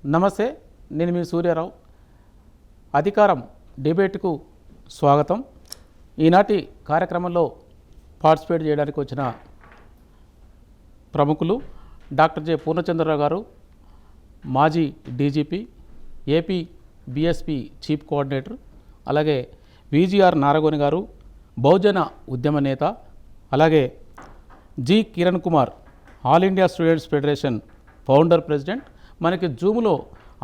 నమస్తే, నేను మీ సూర్యారావు. అధికారం డిబేట్కు స్వాగతం. ఈనాటి కార్యక్రమంలో పార్టిసిపేట్ చేయడానికి వచ్చిన ప్రముఖులు డాక్టర్ జె పూర్ణచంద్రరావు గారు, మాజీ DGP, AP BSP chief coordinator, అలాగే విజిఆర్ నారగోని గారు, బహుజన ఉద్యమ నేత, అలాగే G Kiran Kumar, all India students federation founder president. మనకి జూమ్లో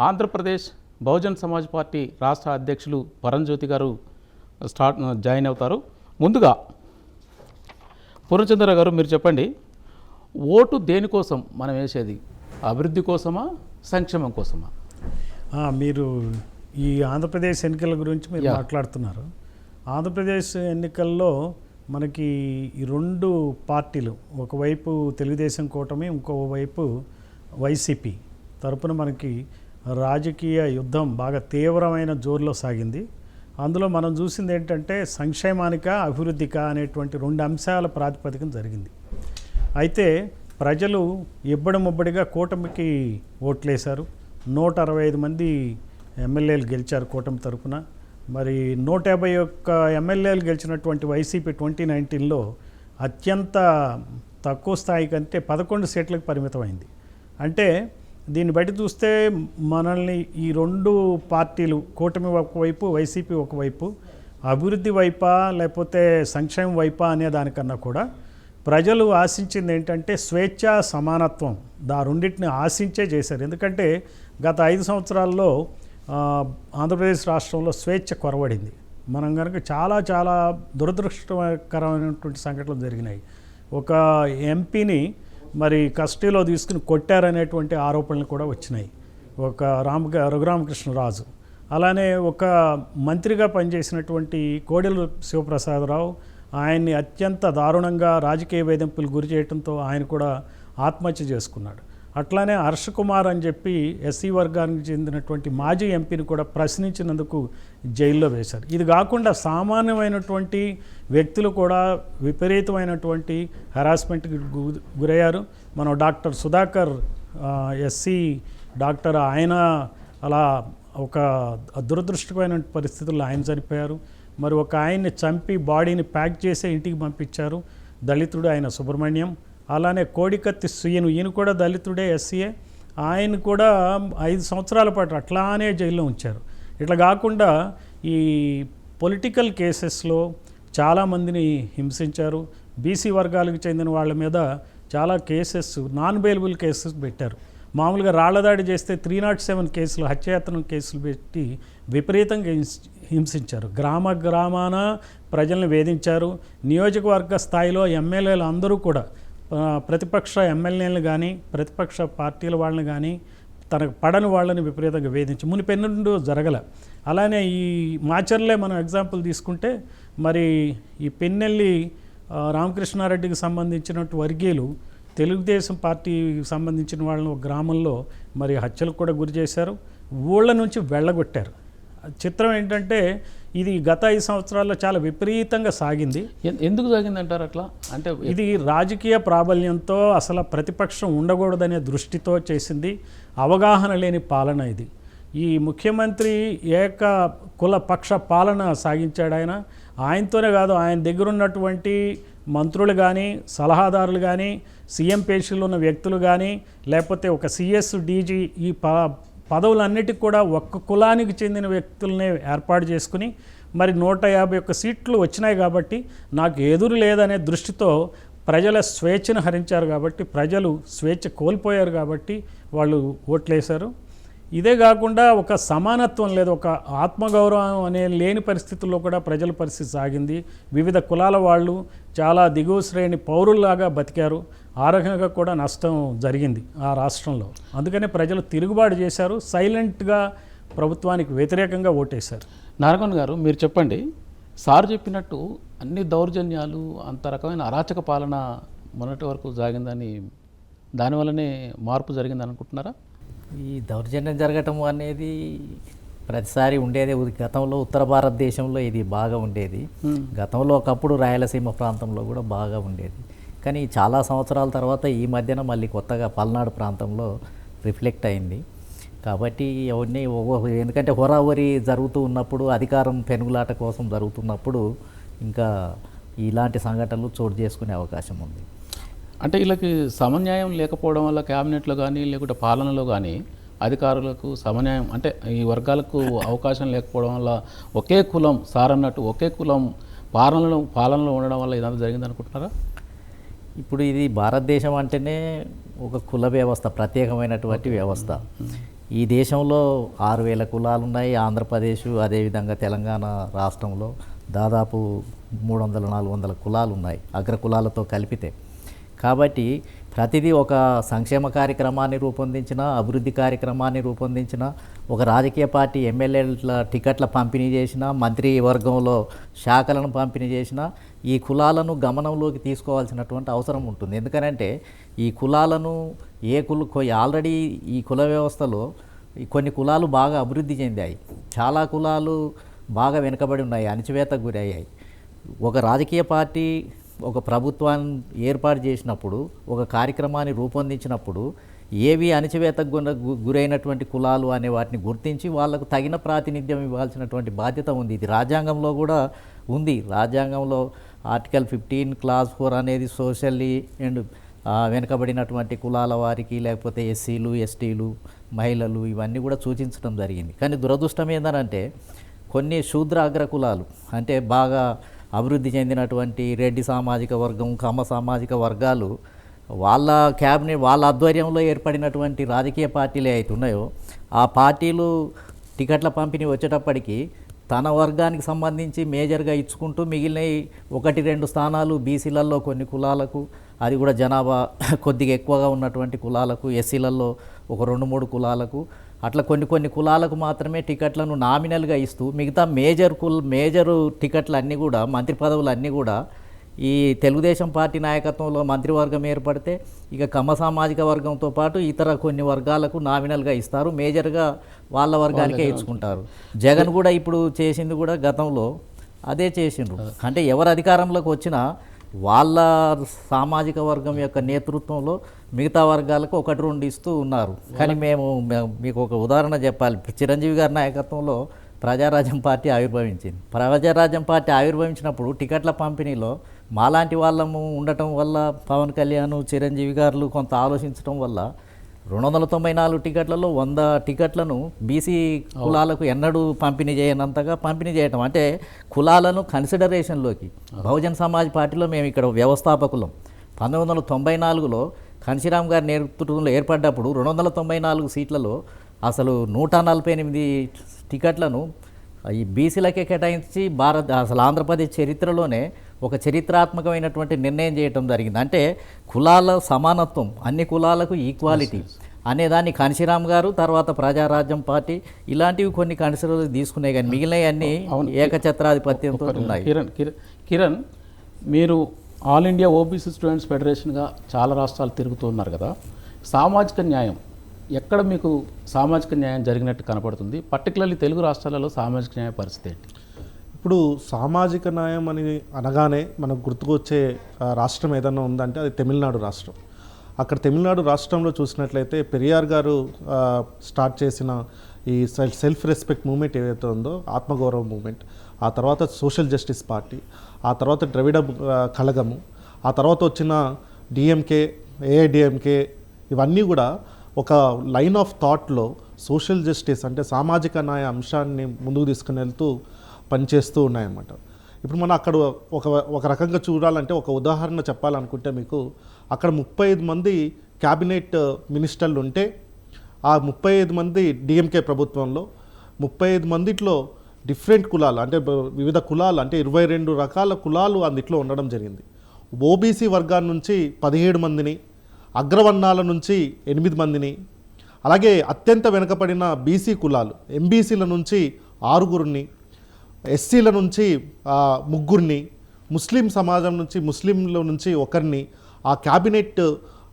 ఆంధ్రప్రదేశ్ బహుజన్ సమాజ్ పార్టీ రాష్ట్ర అధ్యక్షులు పరంజ్యోతి గారు జాయిన్ అవుతారు. ముందుగా పూర్ణచంద్ర గారు, మీరు చెప్పండి, ఓటు దేనికోసం మనం వేసేది? అభివృద్ధి కోసమా, సంక్షేమం కోసమా? మీరు ఈ ఆంధ్రప్రదేశ్ ఎన్నికల గురించి మీరు మాట్లాడుతున్నారు. ఆంధ్రప్రదేశ్ ఎన్నికల్లో మనకి ఈ రెండు పార్టీలు, ఒకవైపు తెలుగుదేశం కూటమి, ఇంకోవైపు వైసీపీ తరపున మనకి రాజకీయ యుద్ధం బాగా తీవ్రమైన జోరులో సాగింది. అందులో మనం చూసింది ఏంటంటే సంక్షేమానిక అభివృద్ధిక అనేటువంటి రెండు అంశాల ప్రాతిపదికన జరిగింది. అయితే ప్రజలు ఇబ్బడి ముబ్బడిగా కూటమికి ఓట్లేశారు. 165 మంది ఎమ్మెల్యేలు గెలిచారు కూటమి తరపున. మరి 151 ఎమ్మెల్యేలు గెలిచినటువంటి వైసీపీ 2019లో అత్యంత తక్కువ స్థాయి కంటే 11 సీట్లకు పరిమితమైంది. అంటే దీన్ని బట్టి చూస్తే మనల్ని ఈ రెండు పార్టీలు, కూటమి ఒకవైపు, వైసీపీ ఒకవైపు, అభివృద్ధి వైపా లేకపోతే సంక్షేమం వైపా అనే దానికన్నా కూడా ప్రజలు ఆశించింది ఏంటంటే స్వేచ్ఛ, సమానత్వం. రెండింటిని ఆశించే చేశారు. ఎందుకంటే గత 5 సంవత్సరాల్లో ఆంధ్రప్రదేశ్ రాష్ట్రంలో స్వేచ్ఛ కొరవడింది. మనం కనుక చాలా దురదృష్టకరమైనటువంటి సంఘటనలు జరిగినాయి. ఒక ఎంపీని మరి కస్టడీలో తీసుకుని కొట్టారనేటువంటి ఆరోపణలు కూడా వచ్చినాయి. ఒక రఘురామకృష్ణరాజు, అలానే ఒక మంత్రిగా పనిచేసినటువంటి కోడెల శివప్రసాదరావు, ఆయన్ని అత్యంత దారుణంగా రాజకీయ వేధింపులు గురి చేయడంతో ఆయన కూడా ఆత్మహత్య చేసుకున్నాడు. అట్లానే హర్ష కుమార్ అని చెప్పి ఎస్సీ వర్గానికి చెందినటువంటి మాజీ ఎంపీని కూడా ప్రశ్నించినందుకు జైల్లో వేశారు. ఇది కాకుండా సామాన్యమైనటువంటి వ్యక్తులు కూడా విపరీతమైనటువంటి హెరాస్మెంట్కి గురయ్యారు. మనం డాక్టర్ సుధాకర్, ఎస్సీ డాక్టర్, ఆయన అలా ఒక దురదృష్టకరమైన పరిస్థితుల్లో ఆయన చనిపోయారు. మరి ఒక ఆయన్ని చంపి బాడీని ప్యాక్ చేసి ఇంటికి పంపించారు, దళితుడు ఆయన సుబ్రహ్మణ్యం. అలానే కోడికత్తి సుయ్యను, ఈయన కూడా దళితుడే, ఎస్సీఏ. ఆయన కూడా 5 సంవత్సరాల పాటు అట్లానే జైల్లో ఉంచారు. ఇట్లా కాకుండా ఈ పొలిటికల్ కేసెస్లో చాలామందిని హింసించారు. బీసీ వర్గాలకు చెందిన వాళ్ళ మీద చాలా కేసెస్, నాన్ బెయిలబుల్ కేసెస్ పెట్టారు. మామూలుగా రాళ్లదాడి చేస్తే 307 కేసులు, హత్యాయత్నం కేసులు పెట్టి విపరీతంగా హింసించారు. గ్రామాన ప్రజల్ని వేధించారు. నియోజకవర్గ స్థాయిలో ఎమ్మెల్యేలు అందరూ కూడా ప్రతిపక్ష ఎమ్మెల్యేలను కానీ, ప్రతిపక్ష పార్టీల వాళ్ళని కానీ, తనకు పడని వాళ్ళని విపరీతంగా వేధించి మునిపెన్నుండు జరగల. అలానే ఈ మాచర్లే మనం ఎగ్జాంపుల్ తీసుకుంటే, మరి ఈ పెన్నెల్లి రామకృష్ణారెడ్డికి సంబంధించినట్టు వర్గీయులు తెలుగుదేశం పార్టీకి సంబంధించిన వాళ్ళని ఒక గ్రామంలో మరి హత్యలకు కూడా గురి చేశారు, ఊళ్ళ నుంచి వెళ్ళగొట్టారు. చిత్రం ఏంటంటే ఇది గత 5 సంవత్సరాల్లో చాలా విపరీతంగా సాగింది. ఎందుకు సాగింది అంటారు అట్లా? అంటే ఇది రాజకీయ ప్రాబల్యంతో, అసలు ప్రతిపక్షం ఉండకూడదనే దృష్టితో చేసింది అవగాహన లేని పాలన ఇది. ఈ ముఖ్యమంత్రి ఏక కుల పక్ష పాలన సాగించాడు. ఆయనతోనే కాదు, ఆయన దగ్గర ఉన్నటువంటి మంత్రులు కానీ, సలహాదారులు కానీ, సీఎం పేషీలో ఉన్న వ్యక్తులు కానీ, లేకపోతే ఒక సిఎస్, డీజీ, ఈ పదవులన్నిటికీ కూడా ఒక్క కులానికి చెందిన వ్యక్తులనే ఏర్పాటు చేసుకుని మరి 151 సీట్లు వచ్చినాయి కాబట్టి నాకు ఎదురు లేదనే దృష్టితో ప్రజల స్వేచ్ఛను హరించారు. కాబట్టి ప్రజలు స్వేచ్ఛ కోల్పోయారు, కాబట్టి వాళ్ళు ఓట్లేశారు. ఇదే కాకుండా ఒక సమానత్వం లేదు, ఒక ఆత్మగౌరవం అనే లేని పరిస్థితుల్లో కూడా ప్రజల పరిస్థితి సాగింది. వివిధ కులాల వాళ్ళు చాలా దిగువ శ్రేణి పౌరుల్లాగా బతికారు. ఆ రకంగా కూడా నష్టం జరిగింది ఆ రాష్ట్రంలో. అందుకనే ప్రజలు తిరుగుబాటు చేశారు, సైలెంట్గా ప్రభుత్వానికి వ్యతిరేకంగా ఓటేశారు. నారగోన్ గారు, మీరు చెప్పండి, సార్ చెప్పినట్టు అన్ని దౌర్జన్యాలు, అంత రకమైన అరాచక పాలన మొన్నటి వరకు సాగిందని, దానివల్లనే మార్పు జరిగింది అనుకుంటున్నారా? ఈ దౌర్జన్యం జరగటం అనేది ప్రతిసారి ఉండేదే. గతంలో ఉత్తర భారతదేశంలో ఇది బాగా ఉండేది. గతంలో ఒకప్పుడు రాయలసీమ ప్రాంతంలో కూడా బాగా ఉండేది. కానీ చాలా సంవత్సరాల తర్వాత ఈ మధ్యన మళ్ళీ కొత్తగా పల్నాడు ప్రాంతంలో రిఫ్లెక్ట్ అయింది. కాబట్టి ఎవరిని ఎందుకంటే హోరాహోరీ జరుగుతూ ఉన్నప్పుడు, అధికారం పెనుగులాట కోసం జరుగుతున్నప్పుడు ఇంకా ఇలాంటి సంఘటనలు చోటు చేసుకునే అవకాశం ఉంది. అంటే వీళ్ళకి సమన్యాయం లేకపోవడం వల్ల క్యాబినెట్లో కానీ లేకుంటే పాలనలో కానీ అధికారులకు సమన్యాయం అంటే ఈ వర్గాలకు అవకాశం లేకపోవడం వల్ల ఒకే కులం సార్ అన్నట్టు ఒకే కులం పాలనలో ఉండడం వల్ల ఇదంతా జరిగింది అనుకుంటున్నారా? ఇప్పుడు ఇది భారతదేశం అంటేనే ఒక కుల వ్యవస్థ, ప్రత్యేకమైనటువంటి వ్యవస్థ. ఈ దేశంలో 6,000 కులాలు ఉన్నాయి. ఆంధ్రప్రదేశ్ అదేవిధంగా తెలంగాణ రాష్ట్రంలో దాదాపు 300-400 కులాలు ఉన్నాయి అగ్ర కులాలతో కలిపితే. కాబట్టి ప్రతిదీ ఒక సంక్షేమ కార్యక్రమాన్ని రూపొందించిన, అభివృద్ధి కార్యక్రమాన్ని రూపొందించిన, ఒక రాజకీయ పార్టీ ఎమ్మెల్యేల టికెట్ల పంపిణీ చేసిన, మంత్రి వర్గంలో శాఖలను పంపిణీ చేసిన, ఈ కులాలను గమనంలోకి తీసుకోవాల్సినటువంటి అవసరం ఉంటుంది. ఎందుకనంటే ఈ కులాలను ఆల్రెడీ ఈ కుల వ్యవస్థలో కొన్ని కులాలు బాగా అభివృద్ధి చెందాయి, చాలా కులాలు బాగా వెనుకబడి ఉన్నాయి, అణచివేతకు గురయ్యాయి. ఒక రాజకీయ పార్టీ ఒక ప్రభుత్వాన్ని ఏర్పాటు చేసినప్పుడు, ఒక కార్యక్రమాన్ని రూపొందించినప్పుడు ఏవి అణచివేతకు గురైనటువంటి కులాలు అనే వాటిని గుర్తించి వాళ్లకు తగిన ప్రాతినిధ్యం ఇవ్వాల్సినటువంటి బాధ్యత ఉంది. ఇది రాజ్యాంగంలో కూడా ఉంది. రాజ్యాంగంలో ఆర్టికల్ 15 క్లాజ్ 4 అనేది సోషల్లీ అండ్ వెనుకబడినటువంటి కులాల వారికి, లేకపోతే ఎస్సీలు, ఎస్టీలు, మహిళలు ఇవన్నీ కూడా సూచించడం జరిగింది. కానీ దురదృష్టం ఏంటంటే కొన్ని శూద్ర అగ్ర కులాలు అంటే బాగా అభివృద్ధి చెందినటువంటి రెడ్డి సామాజిక వర్గం, కమ్మ సామాజిక వర్గాలు వాళ్ళ క్యాబినెట్ వాళ్ళ ఆధ్వర్యంలో ఏర్పడినటువంటి రాజకీయ పార్టీలు ఏవైతే ఉన్నాయో ఆ పార్టీలు టికెట్ల పంపిణీ వచ్చేటప్పటికి తన వర్గానికి సంబంధించి మేజర్గా ఇచ్చుకుంటూ మిగిలిన 1-2 స్థానాలు బీసీలలో కొన్ని కులాలకు, అది కూడా జనాభా కొద్దిగా ఎక్కువగా ఉన్నటువంటి కులాలకు, ఎస్సీలలో ఒక 2-3 కులాలకు, అట్లా కొన్ని కులాలకు మాత్రమే టికెట్లను నామినల్గా ఇస్తూ మిగతా మేజరు టికెట్లు అన్నీ కూడా, మంత్రి పదవులు అన్నీ కూడా ఈ తెలుగుదేశం పార్టీ నాయకత్వంలో మంత్రివర్గం ఏర్పడితే ఇక కమ్మ సామాజిక వర్గంతో పాటు ఇతర కొన్ని వర్గాలకు నామినల్గా ఇస్తారు, మేజర్గా వాళ్ళ వర్గానికే ఇచ్చుకుంటారు. జగన్ కూడా ఇప్పుడు చేసింది కూడా గతంలో అదే చేసిండ్రు. అంటే ఎవరు అధికారంలోకి వచ్చినా వాళ్ళ సామాజిక వర్గం యొక్క నేతృత్వంలో మిగతా వర్గాలకు 1-2 ఇస్తూ ఉన్నారు. కానీ మీకు ఒక ఉదాహరణ చెప్పాలి. చిరంజీవి గారి నాయకత్వంలో ప్రజారాజ్యం పార్టీ ఆవిర్భవించింది. ప్రజారాజ్యం పార్టీ ఆవిర్భవించినప్పుడు టికెట్ల పంపిణీలో మాలాంటి వాళ్ళము ఉండటం వల్ల, పవన్ కళ్యాణ్, చిరంజీవి గారు కొంత ఆలోచించడం వల్ల 294 టికెట్లలో 100 టికెట్లను బీసీ కులాలకు ఎన్నడూ పంపిణీ చేయనంతగా పంపిణీ చేయటం. అంటే కులాలను కన్సిడరేషన్లోకి బహుజన్ సమాజ్ పార్టీలో మేము ఇక్కడ వ్యవస్థాపకులం. 1994లో కాంశీరామ్ గారి నేతృత్వంలో ఏర్పడ్డప్పుడు 294 సీట్లలో అసలు 148 టికెట్లను ఈ బీసీలకే కేటాయించి అసలు ఆంధ్రప్రదేశ్ చరిత్రలోనే ఒక చరిత్రాత్మకమైనటువంటి నిర్ణయం చేయటం జరిగింది. అంటే కులాల సమానత్వం, అన్ని కులాలకు ఈక్వాలిటీ అనేదాన్ని కాంశీరామ్ గారు, తర్వాత ప్రజారాజ్యం పార్టీ ఇలాంటివి కొన్ని కన్సిడర్ తీసుకున్నాయి. కానీ మిగిలినవి అన్నీ ఏకఛత్రాధిపత్యంతో ఉన్నాయి. కిరణ్, మీరు ఆల్ ఇండియా ఓబీసీ స్టూడెంట్స్ ఫెడరేషన్గా చాలా రాష్ట్రాలు తిరుగుతూ ఉన్నారు కదా, సామాజిక న్యాయం ఎక్కడ మీకు సామాజిక న్యాయం జరిగినట్టు కనపడుతుంది? పర్టికులర్లీ తెలుగు రాష్ట్రాలలో సామాజిక న్యాయ పరిస్థితి ఏంటి? ఇప్పుడు సామాజిక న్యాయం అని అనగానే మనకు గుర్తుకొచ్చే రాష్ట్రం ఏదైనా ఉందంటే అది తమిళనాడు రాష్ట్రం. అక్కడ తమిళనాడు రాష్ట్రంలో చూసినట్లయితే పెరియార్ గారు స్టార్ట్ చేసిన ఈ సెల్ఫ్ రెస్పెక్ట్ మూమెంట్ ఏదైతే ఉందో, ఆత్మగౌరవ మూమెంట్, ఆ తర్వాత సోషల్ జస్టిస్ పార్టీ, ఆ తర్వాత ద్రవిడ కళగము, ఆ తర్వాత వచ్చిన డిఎంకే, ఏఐడిఎంకే, ఇవన్నీ కూడా ఒక లైన్ ఆఫ్ థాట్లో సోషల్ జస్టిస్ అంటే సామాజిక న్యాయ అంశాన్ని ముందుకు తీసుకుని వెళ్తూ పనిచేస్తూ ఉన్నాయన్నమాట. ఇప్పుడు మనం అక్కడ ఒక రకంగా చూడాలంటే, ఒక ఉదాహరణ చెప్పాలనుకుంటే మీకు, అక్కడ 35 మంది క్యాబినెట్ మినిస్టర్లు ఉంటే ఆ 35 మంది డిఎంకే ప్రభుత్వంలో 35 మందిట్లో డిఫరెంట్ కులాలు అంటే వివిధ కులాలు అంటే 22 రకాల కులాలు అందుట్లో ఉండడం జరిగింది. ఓబీసీ వర్గాల నుంచి 17 మందిని, అగ్రవర్ణాల నుంచి 8 మందిని, అలాగే అత్యంత వెనుకబడిన బీసీ కులాలు ఎంబీసీల నుంచి 6 ఎస్సీల నుంచి 3, ముస్లిం సమాజం నుంచి ముస్లింల నుంచి 1 ఆ క్యాబినెట్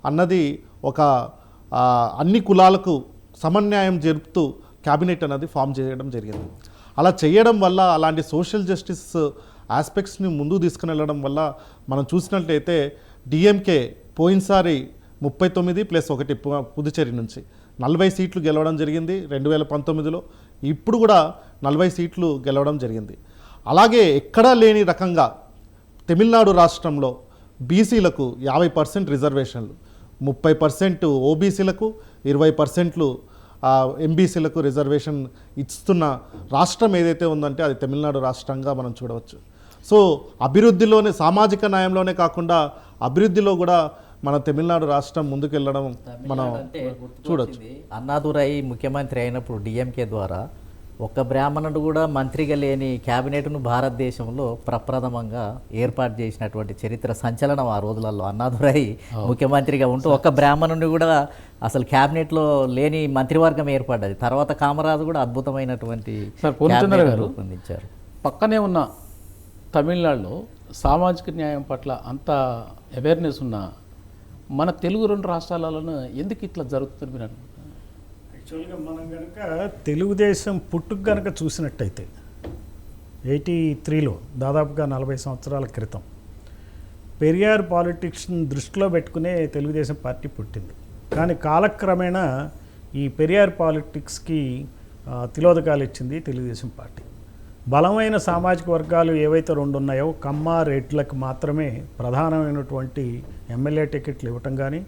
అన్నది ఒక అన్ని కులాలకు సమన్యాయం జరుపుతూ క్యాబినెట్ అన్నది ఫామ్ చేయడం జరిగింది. అలా చేయడం వల్ల, అలాంటి సోషల్ జస్టిస్ ఆస్పెక్ట్స్ని ముందుకు తీసుకుని వెళ్ళడం వల్ల మనం చూసినట్లయితే డిఎంకే పోయినసారి 39 + 1 పుదుచ్చేరి నుంచి, 40 సీట్లు గెలవడం జరిగింది 2019లో. ఇప్పుడు కూడా 40 సీట్లు గెలవడం జరిగింది. అలాగే ఎక్కడా లేని రకంగా తమిళనాడు రాష్ట్రంలో బీసీలకు 50% రిజర్వేషన్లు, 30% ఓబీసీలకు, 20% ఎంబీసీలకు రిజర్వేషన్ ఇస్తున్న రాష్ట్రం ఏదైతే ఉందంటే అది తమిళనాడు రాష్ట్రంగా మనం చూడవచ్చు. సో అభివృద్ధిలోనే, సామాజిక న్యాయంలోనే కాకుండా అభివృద్ధిలో కూడా మన తమిళనాడు రాష్ట్రం ముందుకెళ్ళడం మనం చూడొచ్చు. అన్నాదురై ముఖ్యమంత్రి అయినప్పుడు డిఎంకే ద్వారా ఒక్క బ్రాహ్మణుడు కూడా మంత్రిగా లేని క్యాబినెట్ను భారతదేశంలో ప్రప్రథమంగా ఏర్పాటు చేసినటువంటి చరిత్ర సంచలనం ఆ రోజులలో. అన్నాదురై ముఖ్యమంత్రిగా ఉంటూ ఒక్క బ్రాహ్మణుడిని కూడా అసలు క్యాబినెట్లో లేని మంత్రివర్గం ఏర్పడ్డది. తర్వాత కామరాజు కూడా అద్భుతమైనటువంటి రూపొందించారు. పక్కనే ఉన్న తమిళనాడులో సామాజిక న్యాయం పట్ల అంత అవేర్నెస్ ఉన్న మన తెలుగు 2 రాష్ట్రాలలోనూ ఎందుకు ఇట్లా జరుగుతుంది మీరు అనుకుంటున్నారు? యాక్చువల్గా మనం కనుక తెలుగుదేశం పుట్టుకు కనుక చూసినట్టయితే 83లో దాదాపుగా 40 సంవత్సరాల క్రితం పెరియార్ పాలిటిక్స్ని దృష్టిలో పెట్టుకునే తెలుగుదేశం పార్టీ పుట్టింది. కానీ కాలక్రమేణా ఈ పెరియార్ పాలిటిక్స్కి తిలోదకాలు ఇచ్చింది తెలుగుదేశం పార్టీ. బలమైన సామాజిక వర్గాలు ఏవైతే 2 ఉన్నాయో కమ్మ, రెడ్లకు మాత్రమే ప్రధానమైనటువంటి ఎమ్మెల్యే టికెట్లు ఇవ్వటం కానీ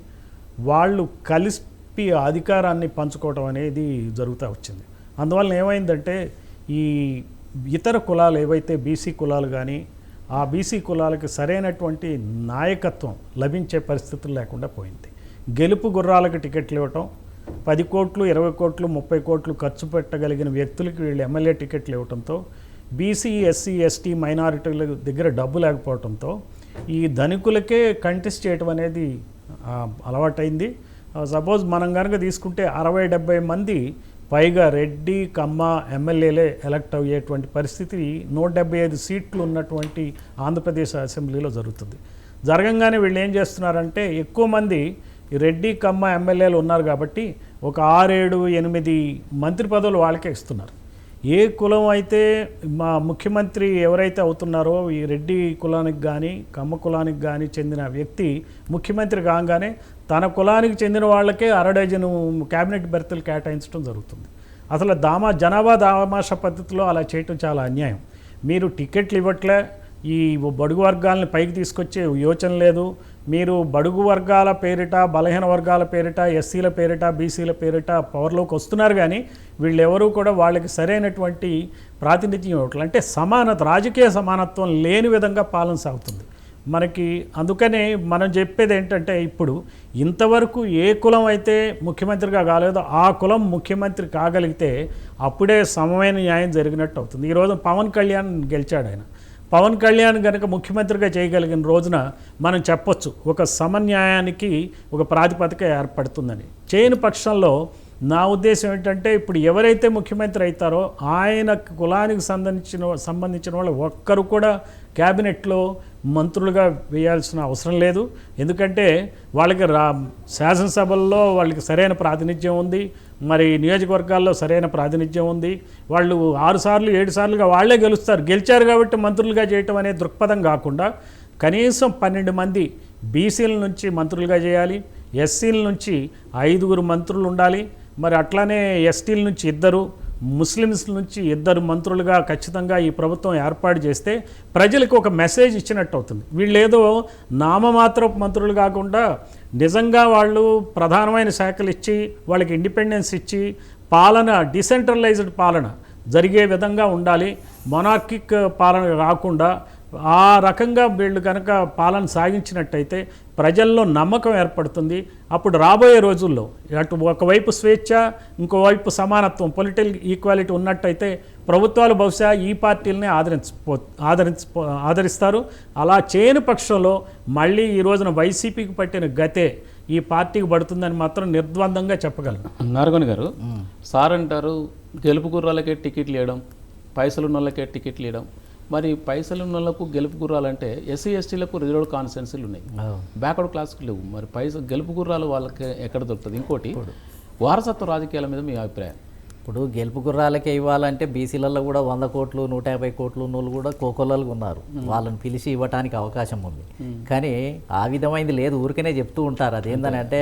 వాళ్ళు కలిపి అధికారాన్ని పంచుకోవటం అనేది జరుగుతూ వచ్చింది. అందువల్ల ఏమైందంటే ఈ ఇతర కులాలు ఏవైతే బీసీ కులాలు కానీ ఆ బీసీ కులాలకు సరైనటువంటి నాయకత్వం లభించే పరిస్థితులు లేకుండా పోయింది. గెలుపు గుర్రాలకు టికెట్లు ఇవ్వటం, 10 కోట్లు, 20 కోట్లు, 30 కోట్లు ఖర్చు పెట్టగలిగిన వ్యక్తులకి వీళ్ళు ఎమ్మెల్యే టికెట్లు ఇవ్వడంతో బీసీ, ఎస్సీ, ఎస్టీ మైనారిటీల దగ్గర డబ్బు లేకపోవడంతో ఈ ధనికులకే కంటెస్ట్ చేయటం అనేది అలవాటైంది. సపోజ్ మనం కనుక తీసుకుంటే 60-70 మంది పైగా రెడ్డి, కమ్మ ఎమ్మెల్యేలే ఎలక్ట్ అయ్యేటువంటి పరిస్థితి 175 సీట్లు ఉన్నటువంటి ఆంధ్రప్రదేశ్ అసెంబ్లీలో జరుగుతుంది. జరగంగానే వీళ్ళు ఏం చేస్తున్నారంటే ఎక్కువ మంది రెడ్డి, కమ్మ ఎమ్మెల్యేలు ఉన్నారు కాబట్టి ఒక 6, 7, 8 మంత్రి పదవులు వాళ్ళకే ఇస్తున్నారు. ఏ కులం అయితే మా ముఖ్యమంత్రి ఎవరైతే అవుతున్నారో ఈ రెడ్డి కులానికి కానీ కమ్మ కులానికి కానీ చెందిన వ్యక్తి ముఖ్యమంత్రి కాగానే తన కులానికి చెందిన వాళ్ళకే 6 డజను క్యాబినెట్ బెర్తులు కేటాయించడం జరుగుతుంది. అసలు జనాభా దామాష పద్ధతిలో అలా చేయటం చాలా అన్యాయం. మీరు టికెట్లు ఇవ్వట్లే, ఈ బడుగు వర్గాలను పైకి తీసుకొచ్చే యోచన లేదు. మీరు బడుగు వర్గాల పేరిట, బలహీన వర్గాల పేరిట, ఎస్సీల పేరిట, బీసీల పేరిట పవర్లోకి వస్తున్నారు కానీ వీళ్ళెవరూ కూడా వాళ్ళకి సరైనటువంటి ప్రాతినిధ్యం ఇవ్వట్లేదు. అంటే సమానత, రాజకీయ సమానత్వం లేని విధంగా పాలన సాగుతుంది మనకి. అందుకనే మనం చెప్పేది ఏంటంటే ఇప్పుడు ఇంతవరకు ఏ కులం అయితే ముఖ్యమంత్రిగా కాలేదో ఆ కులం ముఖ్యమంత్రి కాగలిగితే అప్పుడే సమమైన న్యాయం జరిగినట్టు అవుతుంది. ఈరోజు పవన్ కళ్యాణ్ గెలిచాడు. ఆయన పవన్ కళ్యాణ్ కనుక ముఖ్యమంత్రిగా చేయగలిగిన రోజున మనం చెప్పొచ్చు ఒక సమన్యాయానికి ఒక ప్రాతిపదిక ఏర్పడుతుందని. చేయని పక్షంలో నా ఉద్దేశం ఏంటంటే ఇప్పుడు ఎవరైతే ముఖ్యమంత్రి అవుతారో ఆయన కులానికి సంబంధించిన వాళ్ళు ఒక్కరు కూడా క్యాబినెట్లో మంత్రులుగా వేయాల్సిన అవసరం లేదు. ఎందుకంటే వాళ్ళకి శాసనసభల్లో వాళ్ళకి సరైన ప్రాతినిధ్యం ఉంది, మరి నియోజకవర్గాల్లో సరైన ప్రాతినిధ్యం ఉంది. వాళ్ళు 6 సార్లు 7 సార్లుగా వాళ్ళే గెలిచారు కాబట్టి మంత్రులుగా చేయటం అనే దృక్పథం కాకుండా కనీసం 12 మంది బీసీల నుంచి మంత్రులుగా చేయాలి, ఎస్సీల నుంచి 5 మంత్రులు ఉండాలి, మరి అట్లానే ఎస్టీల నుంచి 2, ముస్లిమ్స్ నుంచి 2 మంత్రులుగా ఖచ్చితంగా ఈ ప్రభుత్వం ఏర్పాటు చేస్తే ప్రజలకు ఒక మెసేజ్ ఇచ్చినట్టు అవుతుంది. వీళ్ళు ఏదో నామమాత్రపు మంత్రులు కాకుండా నిజంగా వాళ్ళు ప్రధానమైన శాఖలు ఇచ్చి వాళ్ళకి ఇండిపెండెన్స్ ఇచ్చి పాలన, డిసెంట్రలైజ్డ్ పాలన జరిగే విధంగా ఉండాలి. మొనార్కిక్ పాలన కాకుండా ఆ రకంగా వీళ్ళు కనుక పాలన సాగించినట్టయితే ప్రజల్లో నమ్మకం ఏర్పడుతుంది. అప్పుడు రాబోయే రోజుల్లో అటు ఒకవైపు స్వేచ్ఛ, ఇంకోవైపు సమానత్వం, పొలిటికల్ ఈక్వాలిటీ ఉన్నట్టయితే ప్రభుత్వాలు బహుశా ఈ పార్టీలనే ఆదరిస్తారు. అలా చేయని పక్షంలో మళ్ళీ ఈ రోజున వైసీపీకి పట్టిన గతే ఈ పార్టీకి పడుతుందని మాత్రం నిర్ద్వందంగా చెప్పగలను. నారగొని గారు, సార్ అంటారు గెలుపు గుర్రాలకే టికెట్లు ఇవ్వడం, పైసలు ఉన్న వాళ్ళకే టికెట్లు ఇవ్వడం. మరి పైసలు ఉన్న వాళ్ళకు గెలుపు గుర్రాలంటే ఎస్సీ ఎస్టీలకు రిజర్వ్డ్ కాన్స్టిట్యున్సీలు ఉన్నాయి, బ్యాక్వర్డ్ క్లాస్కి లేవు. మరి గెలుపు గుర్రాలు వాళ్ళకి ఎక్కడ దొరుకుతుంది? ఇంకోటి వారసత్వ రాజకీయాల మీద మీ అభిప్రాయం? ఇప్పుడు గెలుపు గుర్రాలకే ఇవ్వాలంటే బీసీలలో కూడా 100 కోట్లు 150 కోట్లు ఉన్నోళ్ళు కూడా కోకొల్లలుగా ఉన్నారు. వాళ్ళని పిలిచి ఇవ్వడానికి అవకాశం ఉంది. కానీ ఆ విధమైనది లేదు, ఊరికనే చెప్తూ ఉంటారు. అదేందని అంటే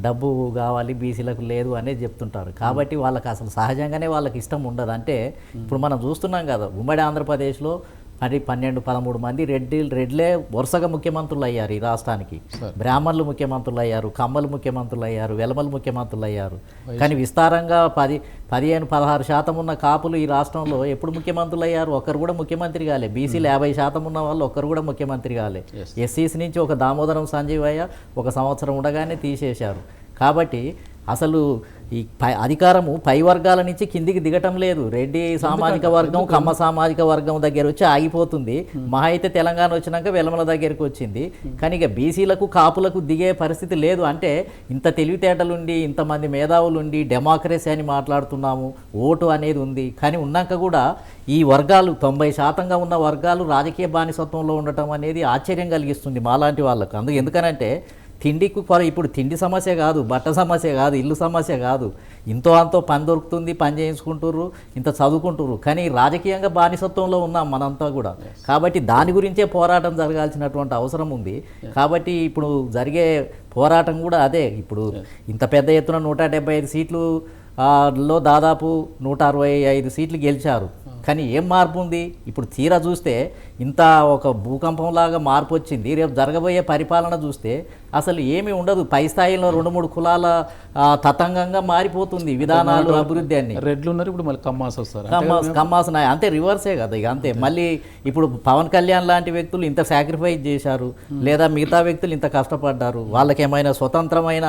డబ్బు కావాలి బీసీలకు లేదు అనేది చెప్తుంటారు. కాబట్టి వాళ్ళకి అసలు సహజంగానే వాళ్ళకి ఇష్టం ఉండదు. అంటే ఇప్పుడు మనం చూస్తున్నాం కదా, ఉమ్మడి ఆంధ్రప్రదేశ్లో 12-13 మంది రెడ్లే వరుసగా ముఖ్యమంత్రులు అయ్యారు ఈ రాష్ట్రానికి. బ్రాహ్మణులు ముఖ్యమంత్రులు అయ్యారు, కమ్మలు ముఖ్యమంత్రులు అయ్యారు, వెలమలు ముఖ్యమంత్రులు అయ్యారు. కానీ విస్తారంగా 15-16% ఉన్న కాపులు ఈ రాష్ట్రంలో ఎప్పుడు ముఖ్యమంత్రులు అయ్యారు? ఒక్కరు కూడా ముఖ్యమంత్రి కాలే. బీసీలు 50% ఉన్న వాళ్ళు ఒక్కరు కూడా ముఖ్యమంత్రి కాలే. ఎస్సీస్ నుంచి ఒక దామోదరం సంజీవయ్య 1 సంవత్సరం ఉండగానే తీసేశారు. కాబట్టి అసలు ఈ అధికారము పై వర్గాల నుంచి కిందికి దిగటం లేదు. రెడ్డి సామాజిక వర్గం, కమ్మ సామాజిక వర్గం దగ్గర వచ్చి ఆగిపోతుంది. మహా అయితే తెలంగాణ వచ్చినాక వెలమల దగ్గరికి వచ్చింది. కానీ ఇక బీసీలకు కాపులకు దిగే పరిస్థితి లేదు. అంటే ఇంత తెలివితేటలుండి, ఇంతమంది మేధావులుండి, డెమోక్రసీ అని మాట్లాడుతున్నాము, ఓటు అనేది ఉంది. కానీ ఉన్నాక కూడా ఈ వర్గాలు 90% ఉన్న వర్గాలు రాజకీయ బానిసత్వంలో ఉండటం అనేది ఆశ్చర్యం కలిగిస్తుంది మాలాంటి వాళ్ళకు. ఎందుకనంటే తిండికి ఇప్పుడు తిండి సమస్య కాదు, బట్ట సమస్య కాదు, ఇల్లు సమస్య కాదు. ఇంతో అంతో పని దొరుకుతుంది, పని చేయించుకుంటుర్రు, ఇంత చదువుకుంటుర్రు. కానీ రాజకీయంగా బానిసత్వంలో ఉన్నాం మనంతా కూడా. కాబట్టి దాని గురించే పోరాటం జరగాల్సినటువంటి అవసరం ఉంది. కాబట్టి ఇప్పుడు జరిగే పోరాటం కూడా అదే. ఇప్పుడు ఇంత పెద్ద ఎత్తున 175 సీట్లు లో దాదాపు 165 సీట్లు గెలిచారు. కానీ ఏం మార్పు ఉంది? ఇప్పుడు తీరా చూస్తే ఇంత ఒక భూకంపంలాగా మార్పు వచ్చింది. రేపు జరగబోయే పరిపాలన చూస్తే అసలు ఏమీ ఉండదు. పై స్థాయిలో 2-3 కులాల తతంగంగా మారిపోతుంది విధానాలు, అభివృద్ధి అన్ని. రెడ్లు ఉన్నారు, ఇప్పుడు మళ్ళీ కమ్మాస్ వస్తారు. కమ్మాస్ అంతే, రివర్సే కదా ఇక. అంతే మళ్ళీ ఇప్పుడు పవన్ కళ్యాణ్ లాంటి వ్యక్తులు ఇంత సాక్రిఫైస్ చేశారు, లేదా మిగతా వ్యక్తులు ఇంత కష్టపడ్డారు. వాళ్ళకి ఏమైనా స్వతంత్రమైన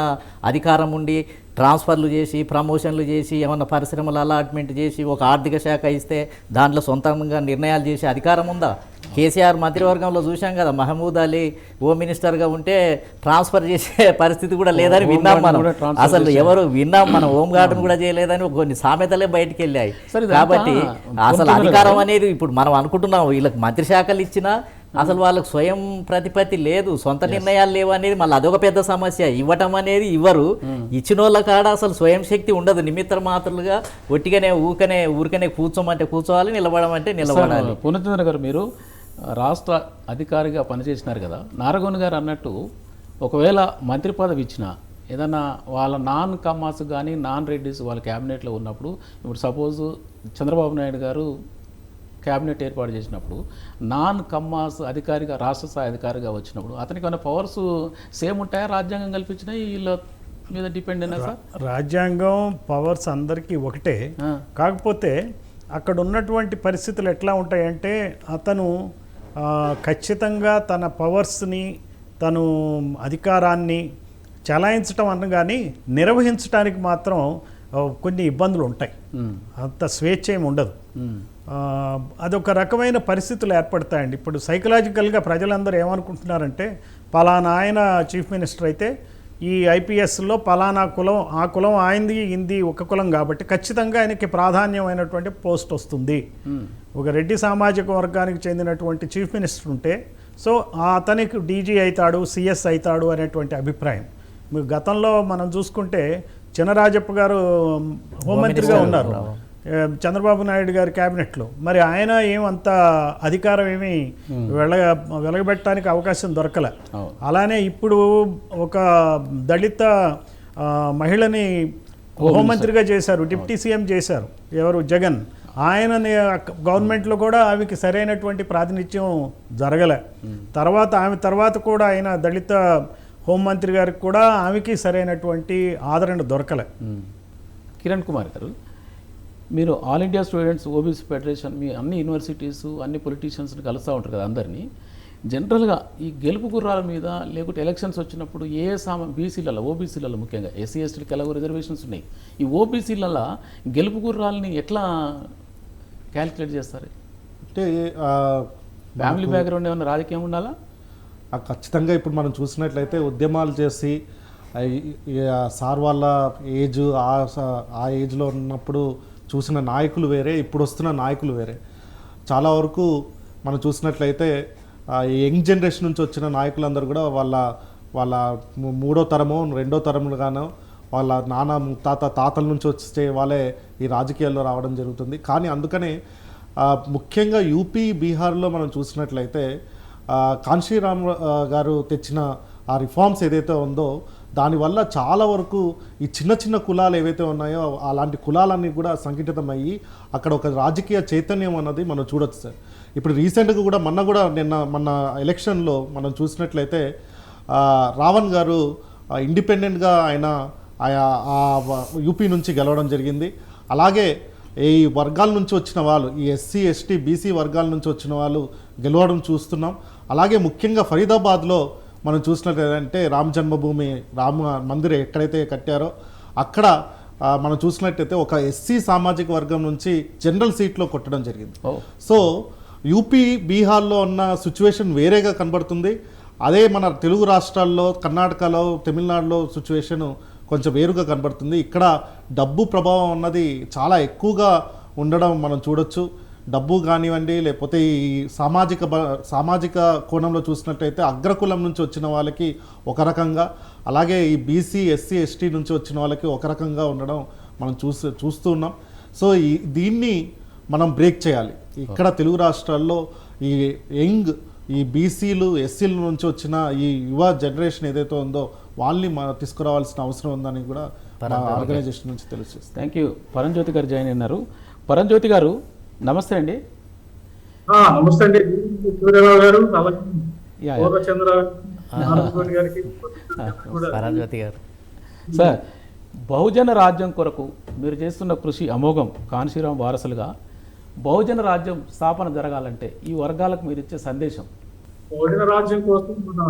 అధికారం ఉండి ట్రాన్స్ఫర్లు చేసి, ప్రమోషన్లు చేసి, ఏమన్నా పరిశ్రమలు అలాట్మెంట్ చేసి, ఒక ఆర్థిక శాఖ ఇస్తే దాంట్లో సొంతంగా నిర్ణయాలు చేసే అధికారం ఉందా? కేసీఆర్ మంత్రివర్గంలో చూసాం కదా, మహమూద్ అలీ హోమ్ మినిస్టర్గా ఉంటే ట్రాన్స్ఫర్ చేసే పరిస్థితి కూడా లేదని విన్నాం మనం. అసలు ఎవరు విన్నాం మనం, హోంగార్డును కూడా చేయలేదని కొన్ని సామెతలే బయటికి వెళ్ళాయి. కాబట్టి అసలు అధికారం అనేది ఇప్పుడు మనం అనుకుంటున్నాం వీళ్ళకి మంత్రి శాఖలు ఇచ్చినా అసలు వాళ్ళకు స్వయం ప్రతిపత్తి లేదు, సొంత నిర్ణయాలు లేవు అనేది మళ్ళీ అదొక పెద్ద సమస్య. ఇవ్వటం అనేది ఇవ్వరు, ఇచ్చిన వాళ్ళ కాడ అసలు స్వయం శక్తి ఉండదు. నిమిత్త మాత్రలుగా ఒట్టిగానే ఊరికనే కూర్చోమంటే కూర్చోవాలి, నిలబడమంటే నిలబడాలి. పూర్ణచంద్ర గారు, మీరు రాష్ట్ర అధికారిగా పనిచేసినారు కదా, నారగోని గారు అన్నట్టు ఒకవేళ మంత్రి పదవి ఇచ్చినా ఏదన్నా వాళ్ళ నాన్ కమ్మాస్ కానీ నాన్ రెడ్డిస్ వాళ్ళ క్యాబినెట్లో ఉన్నప్పుడు, ఇప్పుడు సపోజ్ చంద్రబాబు నాయుడు గారు క్యాబినెట్ ఏర్పాటు చేసినప్పుడు నాన్ కమ్మాస్ అధికారిగా, రాష్ట్ర స్థాయి అధికారిగా వచ్చినప్పుడు అతనికి ఏమైనా పవర్స్ సేమ్ ఉంటాయా? రాజ్యాంగం కల్పించినాయి వీళ్ళ మీద డిపెండ్ అయినా సార్? రాజ్యాంగం పవర్స్ అందరికీ ఒకటే. కాకపోతే అక్కడ ఉన్నటువంటి పరిస్థితులు ఎట్లా ఉంటాయంటే అతను ఖచ్చితంగా తన పవర్స్ని, తను అధికారాన్ని చలాయించటం అనగాని నిర్వహించడానికి మాత్రం కొన్ని ఇబ్బందులు ఉంటాయి. అంత స్వేచ్ఛ ఏమి ఉండదు. అదొక రకమైన పరిస్థితులు ఏర్పడతాయండి. ఇప్పుడు సైకలాజికల్గా ప్రజలందరూ ఏమనుకుంటున్నారంటే పలానా ఆయన చీఫ్ మినిస్టర్ అయితే ఈ ఐపీఎస్లో పలానా కులం, ఆ కులం ఆయనది, ఇంది ఒక కులం కాబట్టి ఖచ్చితంగా ఆయనకి ప్రాధాన్యమైనటువంటి పోస్ట్ వస్తుంది. ఒక రెడ్డి సామాజిక వర్గానికి చెందినటువంటి చీఫ్ మినిస్టర్ ఉంటే సో అతనికి డీజీ అవుతాడు, సిఎస్ అవుతాడు అనేటువంటి అభిప్రాయం. మీరు గతంలో మనం చూసుకుంటే చినరాజప్ప గారు హోంమంత్రిగా ఉన్నారు చంద్రబాబు నాయుడు గారి క్యాబినెట్లో. మరి ఆయన ఏమంత అధికారం ఏమి వెలగబెట్టడానికి అవకాశం దొరకలే. అలానే ఇప్పుడు ఒక దళిత మహిళని హోంమంత్రిగా చేశారు, డిప్యూటీ సీఎం చేశారు, ఎవరు జగన్. ఆయనని గవర్నమెంట్లో కూడా ఆమెకి సరైనటువంటి ప్రాతినిధ్యం జరగలే. ఆమె తర్వాత కూడా ఆయన దళిత హోంమంత్రి గారికి కూడా ఆమెకి సరైనటువంటి ఆదరణ దొరకలే. కిరణ్ కుమార్ గారు, మీరు all India students OBC federation, మీ అన్ని యూనివర్సిటీస్, అన్ని పొలిటీషియన్స్ని కలుస్తూ ఉంటారు కదా అందరినీ. జనరల్గా ఈ గెలుపు గుర్రాల మీద లేకుంటే ఎలక్షన్స్ వచ్చినప్పుడు బీసీలలో, ఓబీసీలలో ముఖ్యంగా ఎస్సీ ఎస్టీలకు ఎలాగో రిజర్వేషన్స్ ఉన్నాయి. ఈ ఓబీసీలలో గెలుపు గుర్రాలని ఎట్లా క్యాలిక్యులేట్ చేస్తారు? అంటే ఫ్యామిలీ బ్యాక్గ్రౌండ్ ఏమన్నా రాజకీయం ఉండాలా? ఖచ్చితంగా ఇప్పుడు మనం చూసినట్లయితే ఉద్యమాలు చేసి సార్ వాళ్ళ ఏజ్, ఆ ఏజ్లో ఉన్నప్పుడు చూసిన నాయకులు వేరే, ఇప్పుడు వస్తున్న నాయకులు వేరే. చాలా వరకు మనం చూసినట్లయితే యంగ్ జనరేషన్ నుంచి వచ్చిన నాయకులందరూ కూడా వాళ్ళ 3వ తరమో 2వ తరములుగానో వాళ్ళ నాన్న ముత్తాత తాతల నుంచి వచ్చే వాళ్ళే ఈ రాజకీయాల్లో రావడం జరుగుతుంది. కానీ అందుకనే ముఖ్యంగా యూపీ బీహార్లో మనం చూసినట్లయితే కాన్షీరామ్ గారు తెచ్చిన ఆ రిఫార్మ్స్ ఏదైతే ఉందో దానివల్ల చాలా వరకు ఈ చిన్న చిన్న కులాలు ఏవైతే ఉన్నాయో అలాంటి కులాలన్నీ కూడా సంఘటితమయ్యి అక్కడ ఒక రాజకీయ చైతన్యం అన్నది మనం చూడొచ్చు సార్. ఇప్పుడు రీసెంట్గా కూడా మొన్న ఎలక్షన్లో మనం చూసినట్లయితే రావణ్ గారు ఇండిపెండెంట్గా ఆయన యూపీ నుంచి గెలవడం జరిగింది. అలాగే ఈ వర్గాల నుంచి వచ్చిన వాళ్ళు, ఈ ఎస్సీ ఎస్టీ బీసీ వర్గాల నుంచి వచ్చిన వాళ్ళు గెలవడం చూస్తున్నాం. అలాగే ముఖ్యంగా ఫరీదాబాద్లో మనం చూసినట్లయితే రామ జన్మభూమి రామ మందిర్ ఎక్కడైతే కట్టారో అక్కడ మనం చూసినట్టయితే ఒక ఎస్సీ సామాజిక వర్గం నుంచి జనరల్ సీట్లో కొట్టడం జరిగింది. సో యూపీ బీహార్లో ఉన్న సిచ్యువేషన్ వేరేగా కనబడుతుంది. అదే మన తెలుగు రాష్ట్రాల్లో కర్ణాటకలో తమిళనాడులో సిచ్యువేషన్ కొంచెం వేరుగా కనబడుతుంది. ఇక్కడ డబ్బు ప్రభావం అన్నది చాలా ఎక్కువగా ఉండడం మనం చూడొచ్చు. డబ్బు కానివ్వండి, లేకపోతే ఈ సామాజిక కోణంలో చూసినట్టయితే అగ్రకులం నుంచి వచ్చిన వాళ్ళకి ఒక రకంగా, అలాగే ఈ బీసీ ఎస్సీ ఎస్టీ నుంచి వచ్చిన వాళ్ళకి ఒక రకంగా ఉండడం మనం చూస్తూ ఉన్నాం. సో దీన్ని మనం బ్రేక్ చేయాలి. ఇక్కడ తెలుగు రాష్ట్రాల్లో ఈ యంగ్ ఈ బీసీలు ఎస్సీల నుంచి వచ్చిన ఈ యువ జనరేషన్ ఏదైతే ఉందో వాళ్ళని తీసుకురావాల్సిన అవసరం ఉందని కూడా ఆర్గనైజేషన్ నుంచి తెలుసు. Thank you. పరంజ్యోతి గారు జాయిన్ అయినారు. పరంజ్యోతి గారు నమస్తే అండి. నమస్తే అండి సూర్యరావు గారు, పరంజ్యోతి గారు. సార్, బహుజన రాజ్యం కొరకు మీరు చేస్తున్న కృషి అమోఘం. కాన్షీరామ్ వారసులుగా బహుజన రాజ్యం స్థాపన జరగాలంటే ఈ వర్గాలకు మీరు ఇచ్చే సందేశం? బహుజన రాజ్యం కోసం మన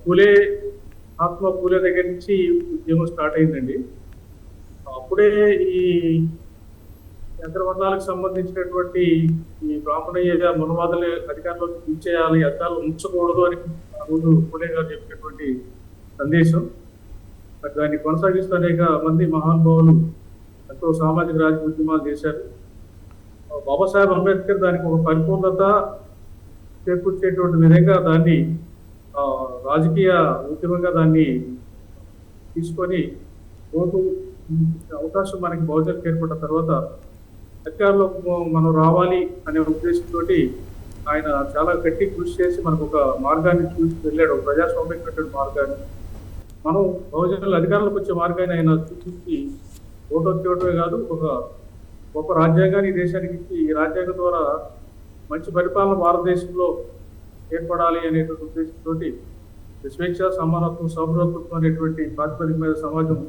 పూలే దగ్గర నుంచి ఉద్యమం స్టార్ట్ అయిందండి. అప్పుడే ఈ యంత్రవర్ణాలకు సంబంధించినటువంటి ఈ బ్రాహ్మణీయ మనవాదుల అధికారంలోకి తీసేయాలి, అర్థాలు ఉంచకూడదు అని ఆ రోజు పూలే గారు చెప్పినటువంటి సందేశం. దాన్ని కొనసాగిస్తూ అనేక మంది మహానుభావులు ఎంతో సామాజిక రాజకీయ ఉద్యమాలు చేశారు. బాబాసాహెబ్ అంబేద్కర్ దానికి ఒక పరిపూర్ణత చేకూర్చేటువంటి విధంగా దాన్ని రాజకీయ ఉద్యమంగా దాన్ని తీసుకొని ఓటు అవకాశం మనకి బహుజనులకు ఏర్పడిన తర్వాత అధికారంలో మనం రావాలి అనే ఉద్దేశంతో ఆయన చాలా గట్టి కృషి చేసి మనకు ఒక మార్గాన్ని చూసి వెళ్ళాడు, ఒక ప్రజాస్వామ్యమైనటువంటి మార్గాన్ని. మనం బహుజనులు అధికారంలోకి వచ్చే మార్గాన్ని ఆయన సూచించి ఓటు వచ్చేటమే కాదు, ఒక గొప్ప రాజ్యాంగాన్ని దేశానికి ఇచ్చి ఈ రాజ్యాంగం ద్వారా మంచి పరిపాలన భారతదేశంలో ఏర్పడాలి అనేటువంటి ఉద్దేశంతో స్వేచ్ఛ, సమానత్వం, సౌభ్రతత్వం అనేటువంటి ప్రాతిపదిక మీద సమాజం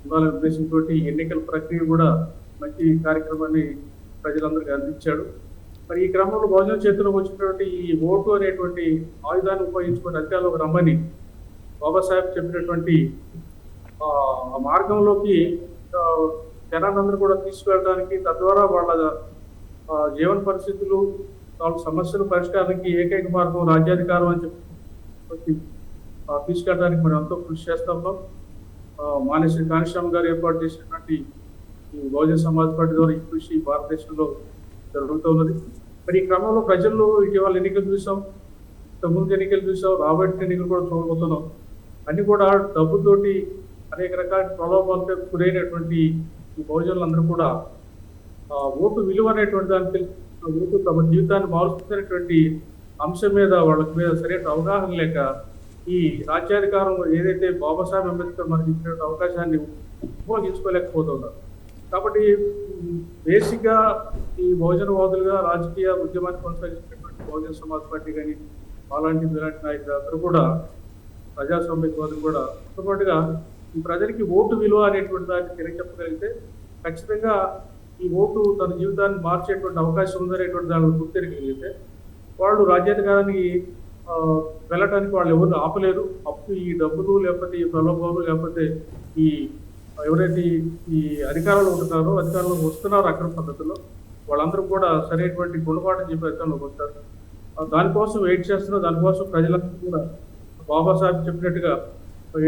ఉండాలనే ఉద్దేశంతో ఎన్నికల ప్రక్రియ కూడా మంచి కార్యక్రమాన్ని ప్రజలందరికీ అందించాడు. మరి ఈ క్రమంలో బహుజన చేతిలోకి వచ్చినటువంటి ఈ ఓటు అనేటువంటి ఆయుధాన్ని ఉపయోగించుకొని అధికారంలోకి రమ్మని బాబాసాహెబ్ చెప్పినటువంటి ఆ మార్గంలోకి జనాలందరూ కూడా తీసుకువెళ్ళడానికి, తద్వారా వాళ్ళ జీవన పరిస్థితులు, వాళ్ళ సమస్యల పరిష్కారానికి ఏకైక మార్గం రాజ్యాధికారం అని చెప్పి తీసుకెళ్ళడానికి మనం ఎంతో కృషి చేస్తా ఉన్నాం. మానేశ్వరి కాన్షీరామ్ గారు ఏర్పాటు చేసినటువంటి ఈ బహుజన సమాజ్ పార్టీ ద్వారా ఈ కృషి భారతదేశంలో జరుగుతూ ఉన్నది. మరి ఈ క్రమంలో ప్రజల్లో ఇటీవల ఎన్నికలు చూసాం, ముందు ఎన్నికలు చూసాం, రాబోయే ఎన్నికలు కూడా చూడబోతున్నాం. అన్ని కూడా డబ్బుతోటి అనేక రకాల ప్రలోభాలతో గురైనటువంటి ఈ బహుజనులందరూ కూడా ఓటు విలువ అనేటువంటి దాన్ని తెలిసి ఓటు తమ జీవితాన్ని మారుస్తున్నటువంటి అంశం మీద వాళ్ళకి మీద సరైన అవగాహన లేక ఈ రాజ్యాధికారం ఏదైతే బాబాసాహెబ్ అంబేద్కర్ మనకి ఇచ్చిన అవకాశాన్ని ఉపయోగించుకోలేకపోతున్నారు. కాబట్టి బేసిక్గా ఈ బహుజనవాదులుగా రాజకీయ ఉద్యమాన్ని కొనసాగించినటువంటి బహుజన సమాజ్ పార్టీ కానీ అలాంటి ఇలాంటి నాయకులు అందరూ కూడా ప్రజాస్వామ్యవాదులు కూడా పాటుగా ఈ ప్రజలకి ఓటు విలువ అనేటువంటి దాన్ని తెలియచెప్పగలిగితే ఖచ్చితంగా ఈ ఓటు తన జీవితాన్ని మార్చేటువంటి అవకాశం ఉందనేటువంటి దాన్ని గుర్తిరగలిగితే వాళ్ళు రాజ్యాధికారానికి వెళ్ళటానికి వాళ్ళు ఎవరు ఆపలేరు. అప్పుడు ఈ డబ్బులు లేకపోతే ఈ ప్రలోభాలు లేకపోతే ఈ ఎవరైతే ఈ అధికారంలో ఉంటున్నారో అధికారంలో వస్తున్నారో అక్కడ పద్ధతిలో వాళ్ళందరూ కూడా సరైనటువంటి గుణపాఠం చెప్పే అధికారంలోకి వస్తారు. దానికోసం వెయిట్ చేస్తున్నారు. దానికోసం ప్రజలందరూ కూడా బాబాసాహెబ్ చెప్పినట్టుగా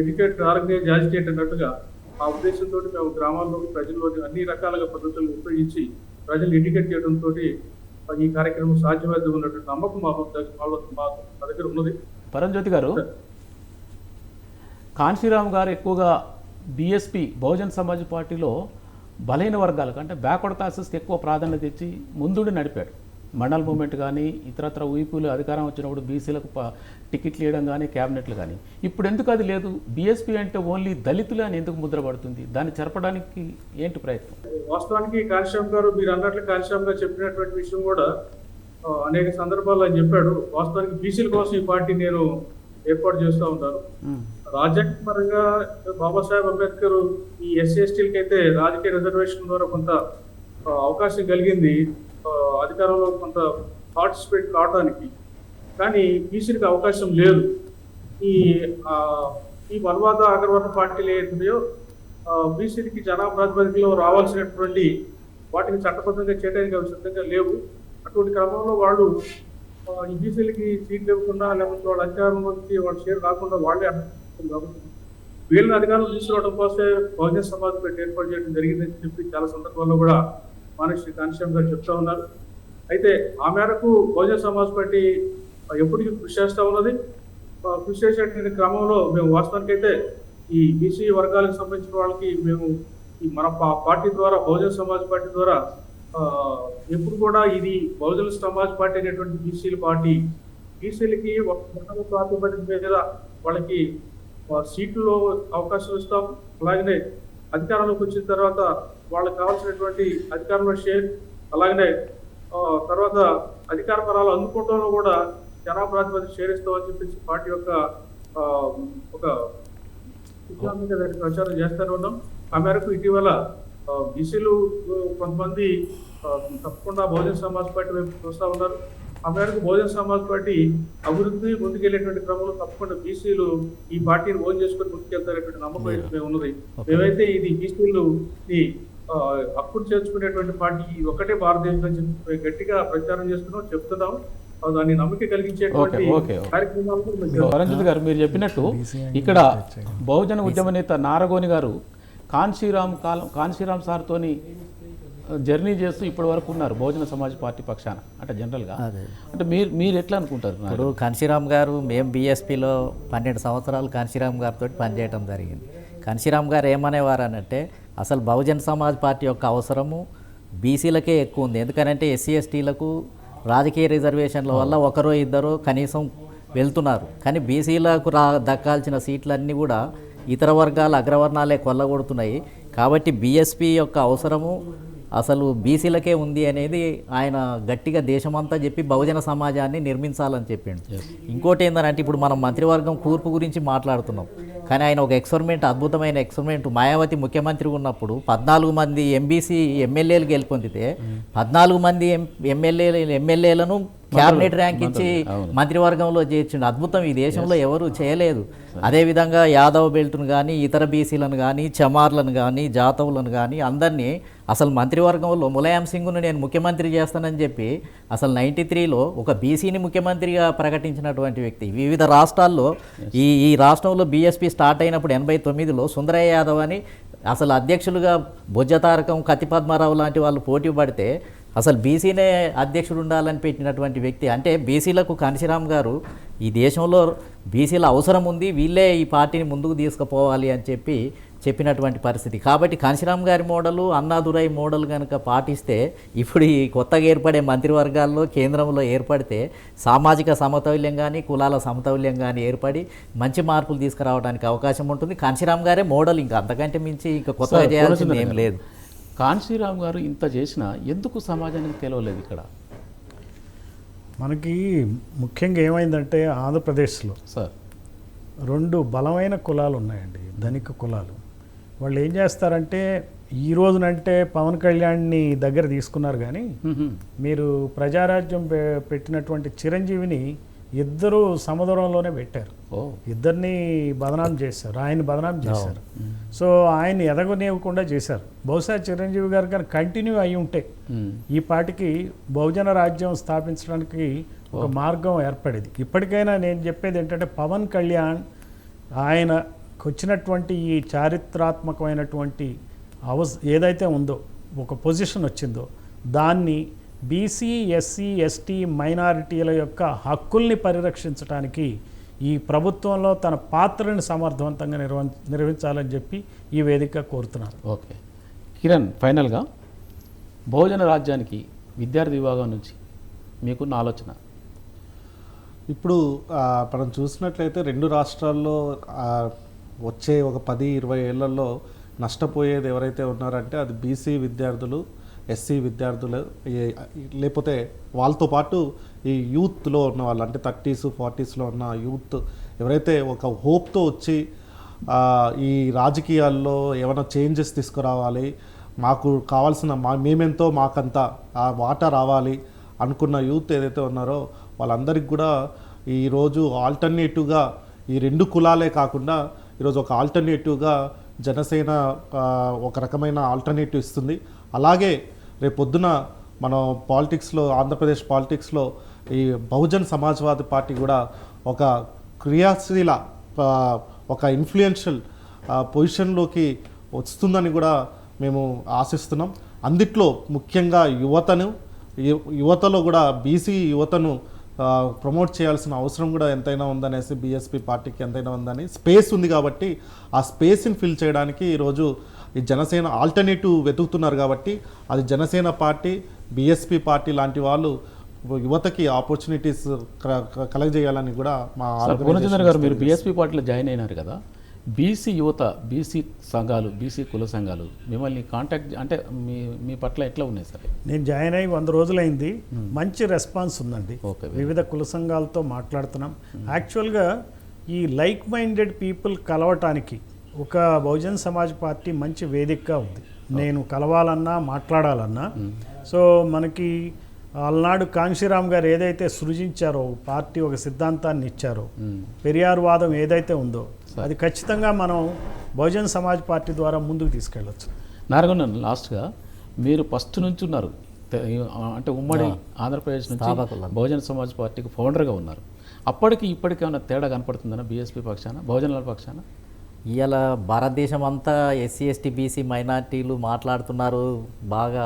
ఎడ్యుకేట్ ఆర్గనైజ్ యాజిటేట్ అన్నట్టుగా ఆ ఉద్దేశంతో మేము గ్రామాల్లోని ప్రజల్లోని అన్ని రకాలుగా పద్ధతులను ఉపయోగించి ప్రజలు ఎడ్యుకేట్ చేయడంతో ఈ కార్యక్రమం సాధ్యమైతే ఉన్నటువంటి నమ్మకం మా దగ్గర ఉన్నది. పరంజ్యోతి గారు, కాన్శీరామ్ గారు ఎక్కువగా బీఎస్పీ బహుజన్ సమాజ్ పార్టీలో బలహీన వర్గాలకు అంటే బ్యాక్వర్డ్ క్లాసెస్కి ఎక్కువ ప్రాధాన్యత ఇచ్చి ముందుండి నడిపాడు. మండల్ మూమెంట్ కానీ ఇతరత్ర ఊపిలు అధికారం వచ్చినప్పుడు బీసీలకు టికెట్లు ఇవ్వడం కానీ క్యాబినెట్లు కానీ. ఇప్పుడు ఎందుకు అది లేదు? బీఎస్పీ అంటే ఓన్లీ దళితులే అని ఎందుకు ముద్ర పడుతుంది? దాన్ని చెరపడానికి ఏంటి ప్రయత్నం? వాస్తవానికి కాళీశ్యామ్ గారు మీరు అన్నట్లు కాళీశ్యామ్ గారు చెప్పినటువంటి విషయం కూడా అనేక సందర్భాల్లో ఆయన చెప్పాడు. వాస్తవానికి బీసీల కోసం ఈ పార్టీ నేను ఏర్పాటు చేస్తూ ఉంటాను. రాజ్యాంగపరంగా బాబాసాహెబ్ అంబేద్కర్ ఈ ఎస్సీ ఎస్టీలకి అయితే రాజకీయ రిజర్వేషన్ ద్వారా కొంత అవకాశం కలిగింది అధికారంలో కొంత పార్టిసిపేట్ కావడానికి, కానీ బీసీలకు అవకాశం లేదు. ఈ వనవాద అగ్రవర్ణ పార్టీలు ఏదైతున్నాయో బీసీలకి జనాప్రాతిపదికలో రావాల్సినటువంటి వాటిని చట్టబద్ధంగా చేయడానికి అవి సిద్ధంగా లేవు. అటువంటి క్రమంలో వాళ్ళు ఈ బీసీలకి సీట్లు ఇవ్వకుండా లేకపోతే వాళ్ళ అధికారంలోకి వాళ్ళ షేర్ రాకుండా వాళ్ళే అర్థం కాబట్టి వీళ్ళని అధికారంలో తీసుకురావడం కోసమే బహుజన్ సమాజ్ పార్టీ ఏర్పాటు చేయడం జరిగిందని చెప్పి చాలా సందర్భాల్లో కూడా శ్రీ కాళీశ్యామ్ గారు చెప్తా ఉన్నారు. అయితే ఆ మేరకు బహుజన్ సమాజ్ పార్టీ ఎప్పటికీ కృషి చేస్తూ ఉన్నది. కృషి చేసేటువంటి క్రమంలో మేము వాస్తవానికి అయితే ఈ బీసీ వర్గాలకు సంబంధించిన వాళ్ళకి మేము ఈ మన పార్టీ ద్వారా బహుజన్ సమాజ్ పార్టీ ద్వారా ఎప్పుడు కూడా ఇది బహుజన్ సమాజ్ పార్టీ అనేటువంటి బీసీల పార్టీ. బీసీలకి ఒక ప్రాతిపదిక మీద వాళ్ళకి సీట్లలో అవకాశం ఇస్తాం. అలాగనే అధికారంలోకి వచ్చిన తర్వాత వాళ్ళకి కావాల్సినటువంటి అధికారంలో షేర్, అలాగనే తర్వాత అధికార పరాలు అందుకోవడంలో కూడా జనాప్రాతిపదిక షేర్ ఇస్తామని చెప్పేసి పార్టీ యొక్క ఒక ప్రచారం చేస్తూనే ఉన్నాం. ఆ మేరకు ఇటీవల బీసీలు కొంతమంది తప్పకుండా బహుజన్ సమాజ్ పార్టీ వైపు చూస్తూ ఉన్నారు. ఆ మేరకు బహుజన్ సమాజ్ పార్టీ అభివృద్ధి ముందుకెళ్లేటువంటి క్రమంలో తప్పకుండా బీసీలు ఈ పార్టీని ఓన్ చేసుకొని ముందుకెళ్తారనేటువంటి నమ్మకం అయితే ఉన్నది. మేమైతే ఇది బీసీలు హక్కును చేర్చుకునేటువంటి పార్టీ ఒకటే భారతదేశంలో చెప్పి గట్టిగా ప్రచారం చేస్తున్నాం, చెప్తున్నాం. దాన్ని నమ్మకం కలిగించేటువంటి కార్యక్రమాలు. రంజిత్ గారు మీరు చెప్పినట్టు ఇక్కడ బహుజన ఉద్యమ నేత నారగోని గారు కాన్శీరామ్ సార్తోని జర్నీ చేస్తూ ఇప్పటి వరకు ఉన్నారు బహుజన సమాజ్ పార్టీ పక్షాన. అంటే జనరల్గా అంటే మీరు ఎట్లా అనుకుంటారు? ఇప్పుడు కాన్శీరామ్ గారు మేము బీఎస్పీలో 12 సంవత్సరాలు కాన్శీరామ్ గారితో పనిచేయడం జరిగింది. కాన్శీరామ్ గారు ఏమనేవారు అనంటే అసలు బహుజన సమాజ్ పార్టీ యొక్క అవసరము బీసీలకే ఎక్కువ ఉంది. ఎందుకనంటే ఎస్సీ ఎస్టీలకు రాజకీయ రిజర్వేషన్ల వల్ల ఒకరో ఇద్దరు కనీసం వెళ్తున్నారు, కానీ బీసీలకు దక్కాల్సిన సీట్లన్నీ కూడా ఇతర వర్గాల అగ్రవర్ణాలే కొల్లగొడుతున్నాయి. కాబట్టి బీఎస్పీ యొక్క అవసరము అసలు బీసీలకే ఉంది అనేది ఆయన గట్టిగా దేశమంతా చెప్పి బహుజన సమాజాన్ని నిర్మించాలని చెప్పిండు. ఇంకోటి ఏంటంటే ఇప్పుడు మనం మంత్రివర్గం కూర్పు గురించి మాట్లాడుతున్నాం, కానీ ఆయన ఒక అద్భుతమైన ఎక్స్పెరిమెంట్ మాయావతి ముఖ్యమంత్రి ఉన్నప్పుడు 14 మంది ఎంబీసీ ఎమ్మెల్యేలు గెలుపొందితే 14 మంది ఎమ్మెల్యేలను క్యాబినెట్ ర్యాంక్ ఇచ్చి మంత్రివర్గంలో చేర్చిండు. అద్భుతం, ఈ దేశంలో ఎవరు చేయలేదు. అదేవిధంగా యాదవ్ బెల్ట్ను కానీ ఇతర బీసీలను కానీ చమార్లను కానీ జాతవులను కానీ అందరినీ అసలు మంత్రివర్గంలో ములాయం సింగ్ను నేను ముఖ్యమంత్రి చేస్తానని చెప్పి అసలు 93లో ఒక బీసీని ముఖ్యమంత్రిగా ప్రకటించినటువంటి వ్యక్తి. వివిధ రాష్ట్రాల్లో ఈ రాష్ట్రంలో బీఎస్పీ స్టార్ట్ అయినప్పుడు 89లో సుందరయ్య యాదవ్ అని అసలు అధ్యక్షులుగా బొజ్జతారకం, కత్తి పద్మారావు లాంటి వాళ్ళు పోటీ పడితే అసలు బీసీనే అధ్యక్షుడు ఉండాలని పెట్టినటువంటి వ్యక్తి. అంటే బీసీలకు కాన్శీరామ్ గారు ఈ దేశంలో బీసీల అవసరం ఉంది, వీళ్ళే ఈ పార్టీని ముందుకు తీసుకుపోవాలి అని చెప్పినటువంటి పరిస్థితి. కాబట్టి కాన్శీరామ్ గారి మోడలు, అన్నాదురై మోడల్ కనుక పాటిస్తే ఇప్పుడు ఈ కొత్తగా ఏర్పడే మంత్రివర్గాల్లో కేంద్రంలో ఏర్పడితే సామాజిక సమతౌల్యం కానీ కులాల సమతౌల్యం కానీ ఏర్పడి మంచి మార్పులు తీసుకురావడానికి అవకాశం ఉంటుంది. కాన్శీరామ్ గారే మోడల్, ఇంకా అంతకంటే మించి ఇంకా కొత్తగా చేయాల్సింది ఏం లేదు. కాన్శీరామ్ గారు ఇంత చేసినా ఎందుకు సమాజానికి తెలవలేదు? ఇక్కడ మనకి ముఖ్యంగా ఏమైందంటే ఆంధ్రప్రదేశ్లో సార్ 2 బలమైన కులాలు ఉన్నాయండి, ధనిక కులాలు. వాళ్ళు ఏం చేస్తారంటే ఈ రోజునంటే పవన్ కళ్యాణ్ని దగ్గర తీసుకున్నారు, కానీ మీరు ప్రజారాజ్యం పెట్టినటువంటి చిరంజీవిని ఇద్దరు సమదూరంలోనే పెట్టారు. ఇద్దరిని బదనాం చేశారు, ఆయన బదనాం చేశారు. సో ఆయన ఎదగనివ్వకుండా చేశారు. బహుశా చిరంజీవి గారు కానీ కంటిన్యూ అయి ఉంటే ఈ పాటికి బహుజన రాజ్యం స్థాపించడానికి ఒక మార్గం ఏర్పడేది. ఇప్పటికైనా నేను చెప్పేది ఏంటంటే పవన్ కళ్యాణ్ ఆయనకు వచ్చినటువంటి ఈ చారిత్రాత్మకమైనటువంటి ఏదైతే ఉందో ఒక పొజిషన్ వచ్చిందో దాన్ని బీసీ, ఎస్సీ, ఎస్టీ మైనారిటీల యొక్క హక్కుల్ని పరిరక్షించడానికి ఈ ప్రభుత్వంలో తన పాత్రని సమర్థవంతంగా నిర్వహించాలని చెప్పి ఈ వేదిక కోరుతున్నారు. ఓకే కిరణ్, ఫైనల్గా బహుజన రాజ్యానికి విద్యార్థి విభాగం నుంచి మీకున్న ఆలోచన. ఇప్పుడు మనం చూసినట్లయితే రెండు రాష్ట్రాల్లో వచ్చే ఒక 10-20 ఏళ్లలో నష్టపోయేది ఎవరైతే ఉన్నారంటే అది బీసీ విద్యార్థులు, ఎస్సీ విద్యార్థులు, లేకపోతే వాళ్ళతో పాటు ఈ యూత్లో ఉన్న వాళ్ళు, అంటే 30s 40sలో ఉన్న యూత్ ఎవరైతే ఒక హోప్తో వచ్చి ఈ రాజకీయాల్లో ఏమైనా చేంజెస్ తీసుకురావాలి, మాకు కావాల్సిన మేమెంతో మాకంత ఆ వాటా రావాలి అనుకున్న యూత్ ఏదైతే ఉన్నారో వాళ్ళందరికీ కూడా ఈరోజు ఆల్టర్నేటివ్గా ఈ రెండు కులాలే కాకుండా ఈరోజు ఒక ఆల్టర్నేటివ్గా జనసేన ఒక రకమైన ఆల్టర్నేటివ్ ఇస్తుంది. అలాగే రేపొద్దున మనం పాలిటిక్స్లో, ఆంధ్రప్రదేశ్ పాలిటిక్స్లో ఈ బహుజన్ సమాజ్వాదీ పార్టీ కూడా ఒక క్రియాశీల ఒక ఇన్ఫ్లుయెన్షియల్ పొజిషన్లోకి వస్తుందని కూడా మేము ఆశిస్తున్నాం. అందుట్లో ముఖ్యంగా యువతలో కూడా బీసీ యువతను ప్రమోట్ చేయాల్సిన అవసరం కూడా ఎంతైనా ఉందనేసి బీఎస్పీ పార్టీకి ఎంతైనా ఉందని, స్పేస్ ఉంది కాబట్టి ఆ స్పేస్ని ఫిల్ చేయడానికి ఈరోజు ఈ జనసేన ఆల్టర్నేటివ్ వెతుకుతున్నారు కాబట్టి అది జనసేన పార్టీ, బీఎస్పీ పార్టీ లాంటి వాళ్ళు యువతకి ఆపర్చునిటీస్ కలగజేయాలని కూడా మా పూర్ణచంద్ర గారు, మీరు బీఎస్పీ పార్టీలో జాయిన్ అయినారు కదా, బీసీ యువత, బీసీ సంఘాలు, బీసీ కుల సంఘాలు మిమ్మల్ని కాంటాక్ట్ అంటే మీ పట్ల ఎట్లా ఉన్నాయి సార్? నేను జాయిన్ అయ్యి 100 రోజులైంది. మంచి రెస్పాన్స్ ఉందండి. వివిధ కుల సంఘాలతో మాట్లాడుతున్నాం. యాక్చువల్గా ఈ లైక్ మైండెడ్ పీపుల్ కలవటానికి ఒక బహుజన్ సమాజ్ పార్టీ మంచి వేదికగా ఉంది. నేను కలవాలన్నా మాట్లాడాలన్నా సో మనకి అలనాడు కాంశీరామ్ గారు ఏదైతే సృజించారో, పార్టీ ఒక సిద్ధాంతాన్ని ఇచ్చారో, పెరియార్ వాదం ఏదైతే ఉందో అది ఖచ్చితంగా మనం బహుజన్ సమాజ్ పార్టీ ద్వారా ముందుకు తీసుకెళ్ళచ్చు. నారగొండ, లాస్ట్గా మీరు ఫస్ట్ నుంచి ఉన్నారు, అంటే ఉమ్మడి ఆంధ్రప్రదేశ్ నుంచి బహుజన సమాజ్ పార్టీకి ఫౌండర్గా ఉన్నారు. అప్పటికి ఇప్పటికి ఏమైనా తేడా కనపడుతుందన్న బీఎస్పీ పక్షాన, బహుజనుల పక్షాన? ఇవాళ భారతదేశం అంతా ఎస్సీ ఎస్టీ బీసీ మైనార్టీలు మాట్లాడుతున్నారు, బాగా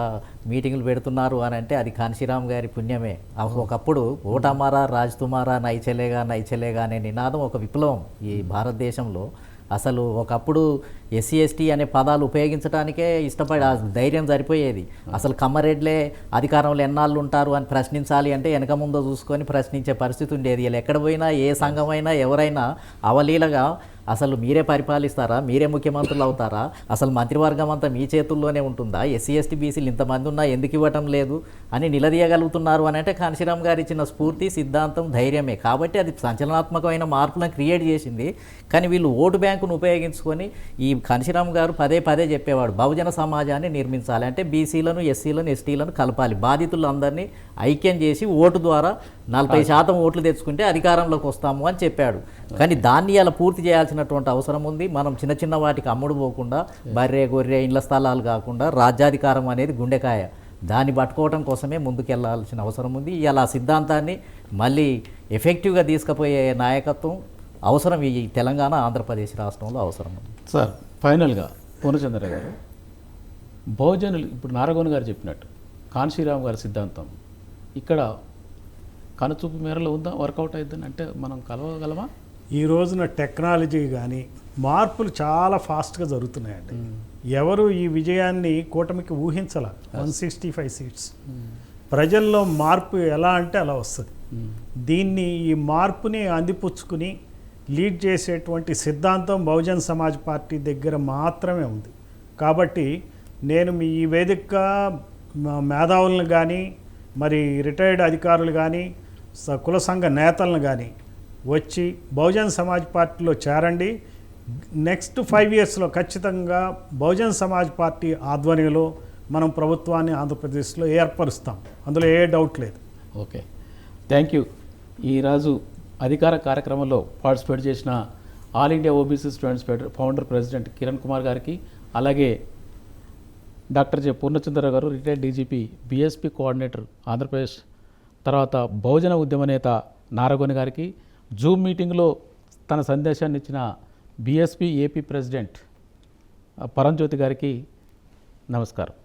మీటింగులు పెడుతున్నారు అని అంటే అది కాంశీరామ్ గారి పుణ్యమే. ఒకప్పుడు ఓటమారా రాజ్ తుమారా నైచెలేగా అనే నినాదం ఒక విప్లవం ఈ భారతదేశంలో. అసలు ఒకప్పుడు ఎస్సీ ఎస్టీ అనే పదాలు ఉపయోగించడానికే ఇష్టపడి ఆ ధైర్యం సరిపోయేది. అసలు కమ్మరెడ్లే అధికారంలో ఎన్నాళ్ళు ఉంటారు అని ప్రశ్నించాలి అంటే వెనక ముందో చూసుకొని ప్రశ్నించే పరిస్థితి ఉండేది. ఇలా ఎక్కడ పోయినా ఏ సంఘమైనా ఎవరైనా అవలీలగా అసలు మీరే పరిపాలిస్తారా, మీరే ముఖ్యమంత్రులు అవుతారా, అసలు మంత్రివర్గం అంతా మీ చేతుల్లోనే ఉంటుందా, ఎస్సీ ఎస్టీ బీసీలు ఇంతమంది ఉన్నా ఎందుకు ఇవ్వటం లేదు అని నిలదీయగలుగుతున్నారు అని అంటే కాంశీరామ్ గారు ఇచ్చిన స్ఫూర్తి, సిద్ధాంతం, ధైర్యమే. కాబట్టి అది సంచలనాత్మకమైన మార్పులను క్రియేట్ చేసింది. కానీ వీళ్ళు ఓటు బ్యాంకును ఉపయోగించుకొని ఈ కాంశీరామ్ గారు పదే చెప్పేవాడు బహుజన సమాజాన్ని నిర్మించాలి అంటే బీసీలను, ఎస్సీలను, ఎస్టీలను కలపాలి, బాధితులందరినీ ఐక్యం చేసి ఓటు ద్వారా 40% ఓట్లు తెచ్చుకుంటే అధికారంలోకి వస్తాము అని చెప్పాడు. కానీ దాన్ని అలా పూర్తి చేయాల్సినటువంటి అవసరం ఉంది. మనం చిన్న వాటికి అమ్ముడు పోకుండా, బర్రె గొర్రె ఇండ్ల స్థలాలు కాకుండా రాజ్యాధికారం అనేది గుండెకాయ, దాన్ని పట్టుకోవడం కోసమే ముందుకెళ్లాల్సిన అవసరం ఉంది. ఇలా సిద్ధాంతాన్ని మళ్ళీ ఎఫెక్టివ్గా తీసుకుపోయే నాయకత్వం అవసరం ఈ తెలంగాణ, ఆంధ్రప్రదేశ్ రాష్ట్రంలో అవసరం ఉంది. సార్ ఫైనల్గా పూర్ణచంద్ర గారు, బహుజనులు ఇప్పుడు నారగోన్ గారు చెప్పినట్టు కాంశీరామ్ గారి సిద్ధాంతం ఇక్కడ కనుచూపు మేరలో ఉందా, వర్కౌట్ అవుతుందని అంటే మనం కలవగలమా? ఈ రోజున టెక్నాలజీ కానీ మార్పులు చాలా ఫాస్ట్గా జరుగుతున్నాయండి. ఎవరు ఈ విజయాన్ని కూటమికి ఊహించాల. 165 సీట్స్ ప్రజల్లో మార్పు ఎలా అంటే అలా వస్తుంది. దీన్ని ఈ మార్పుని అందిపుచ్చుకుని లీడ్ చేసేటువంటి సిద్ధాంతం బహుజన్ సమాజ్ పార్టీ దగ్గర మాత్రమే ఉంది. కాబట్టి నేను మీ ఈ వేదికగా మేధావులను కానీ, మరి రిటైర్డ్ అధికారులు కానీ, కుల సంఘ నేతలను కానీ వచ్చి బహుజన్ సమాజ్ పార్టీలో చేరండి. నెక్స్ట్ 5 ఇయర్స్లో ఖచ్చితంగా బహుజన్ సమాజ్ పార్టీ ఆధ్వర్యంలో మనం ప్రభుత్వాన్ని ఆంధ్రప్రదేశ్లో ఏర్పరుస్తాం, అందులో ఏ డౌట్ లేదు. Okay, thank you. ఈరోజు అధికార కార్యక్రమంలో పార్టిసిపేట్ చేసిన all India OBC students founder president Kiran Kumar గారికి, అలాగే డాక్టర్ జె పూర్ణచంద్ర గారు, retired DGP, BSP coordinator Andhra Pradesh, తర్వాత బహుజన ఉద్యమ నేత నారగోని గారికి, జూమ్ మీటింగ్లో తన సందేశాన్ని ఇచ్చిన బీఎస్పీ ఏపీ ప్రెసిడెంట్ పరంజ్యోతి గారికి నమస్కారం.